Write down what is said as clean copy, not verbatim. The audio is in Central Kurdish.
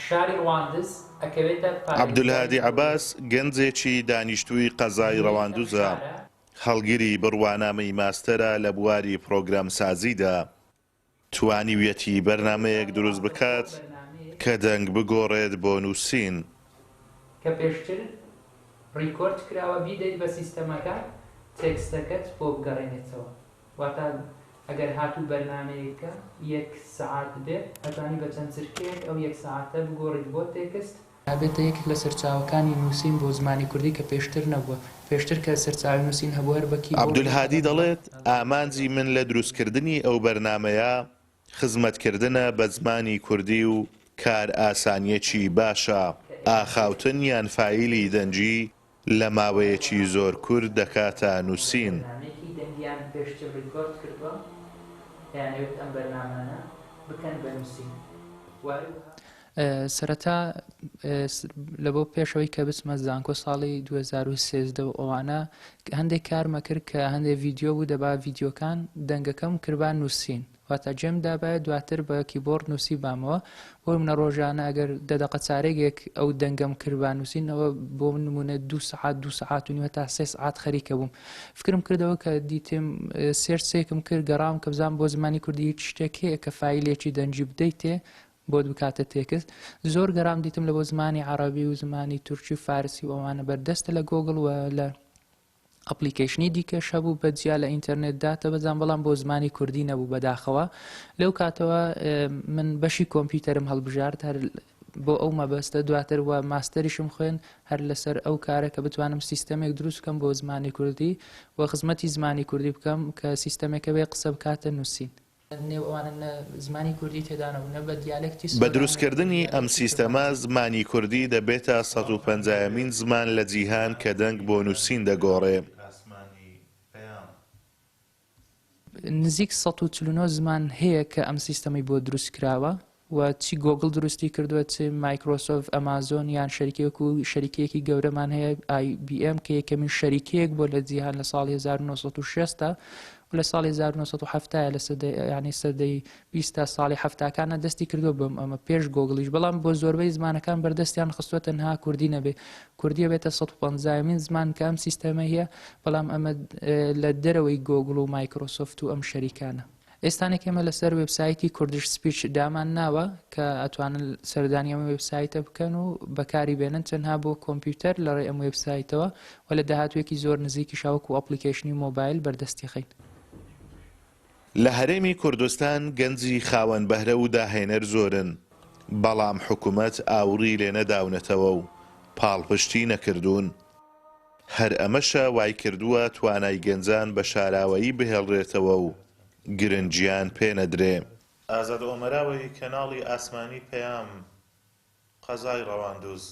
شاری ڕەواندز ئەکەوێتە عەبدولهادی عەباس گەنجێکی دانیشتووی قەزای ڕەواندوزە، هەڵگیری بڕوانامەی ماستەرە لە بواری پرۆگرام سازیدا. توانیویەتی بەرنامەیەک دروست بکات کە دەنگ بگۆڕێت بۆ نووسین کە پێشتر ڕیکۆرد کراوە بیدەیت بە سیستەمەکە تێکستەکەت بۆ بگەڕێنێتەوە. واتە ئەگەر هاتوو بەرنامەیەکە 1 سەعات بێت ئەتوانی بە چەند چرکێک ئەو 1 سەعاتە بگۆڕیت بۆ تێکست. هەبێتە یەک لە سەرچاوەکانی نووسین بۆ زمانی کوردی کە پێشتر نەبووە. پێشتر کە سەرچاوی نووسین هەبووە بەکی عەبدولهادی دەڵێت ئامانجی من لە دروستکردنی ئەو بەرنامەیە خزمەتکردنە بە زمانی کوردی و کار ئاسانیەکی باشە. ئاخاوتن یان فایلی دەنجی لە ماوەیەکی زۆر کورت دەکاتە نووسین. بەرنامەیەکی دەنگیان پێشتر ڕیکۆرد کردووە یانەوێت ئەم بەرنامانە بکەن بە نووسین. سەرەتا لە بۆ پێشەوەی کە بچمە زانکۆ ساڵی 2013 ئەوانە هەندێک کارمە کرد کە هەندێک ڤیددیۆ بوو دەبا ڤیددیۆکان دەنگەکەم کردبان نووسین. واتە جێم دابێت دواتر بە کیبۆرد نووسی بامەوە بۆ منە ڕۆژانە ئەگەر دەدەقە چارێکێک ئەو دەنگەم کردبان نووسینەوە بۆ نمونە 2 سەعات و نیوە تا 3 سەعات خەریکە بووم. فکرم کردەوە کە دیتم سێرچێکم کرد گەڕام کە بزانام بۆ زمانی کوردی هیچ شتێک هەیە کە فایلێکی دەنجی بدەیت تێ بۆ بکاتە تێکست. زۆر گەرام دیتم لە بۆ زمانی عەرەبی و زمانی تورکی و فارسی و ئەوانە بەردەستە لە گۆگڵ و لە ئەپلیکیشنی دیکەش هەبوو بەجیا لە ئینتەرنێت داتە بەزان بەڵام بۆ زمانی کوردی نەبوو بەداخەوە. لەو کاتەوە من بەشی کۆمپیوتەرم هەڵبژارد هەر بۆ ئەو مەبەستە دواتر وە ماستەریشم خوێن هەر لەسەر ئەو کارە کە بتوانم سیستەمێک دروست بکەم بۆ زمانی کوردی و خزمەتی زمانی کوردی بکەم کە سیستەمێکە بێ قسە بکاتە نووسین. زمانی کوردی تێدانەبوو بە دیالێکتی بە دروستکردنی ئەم سیستەمە زمانی کوردی دەبێتە 150مین زمان لە جیهان کە دەنگ بۆ نووسین دەگۆڕێ. نزیک 149 زمان هەیە کە ئەم سیستەمی بۆ دروست کراوە و چی گۆگڵ دروستی کردووە چ مایکرۆسۆفت ئەمازۆن یان شەریکێک و شەریکەیەکی گەورەمان هەیە IBM کە یەکەمین شەریکەیەک بۆ لە جیهان لە ساڵی 1960 و لە ساڵی 1970 ینی سەدەی 20 تا ساڵی هەفتاکانە دەستی کردو بم ئەمە پێش گۆگڵیش بەڵام بۆ زۆربەی زمانەکان بەردەستیان خستووە تەنها کوردی نەبێ. کوردیە بێتە 150مین زمان کە ئەم سیستەمە هەیە بەڵام ئەمە لە دەرەوەی گۆگڵ و مایکرۆسۆفت و ئەم شەریکانە. ئێستانێک ئێمە لەسەر وێبسایتی کوردش سپیچ دامان ناوە کە ئەتوانن سەردانی ئەم وێبسایتە بکەن و بەکاری بێنن چەندها بۆ کۆمپیوتەر لە ڕێ ئەم وێبسایتەوە و لە داهاتوێکی زۆر نزیکی شاوەکو ئەپلیکیشنی مۆبایل بەردەستی خەین. لە هەرێمی کوردستان گەنجی خاوەن بەهرە و داهێنەر زۆرن بەڵام حکوومەت ئاوڕی لێ نەداونەتەوە و پاڵپشتی نەکردوون. هەر ئەمەشە وای کردووە توانای گەنجان بە شاراوەیی بهێڵڕێتەوە و گرنگیان پێ نەدرێ. ئازاد ئۆمەراوی کەناڵی ئاسمانی پەیام قەزای ڕەواندوز.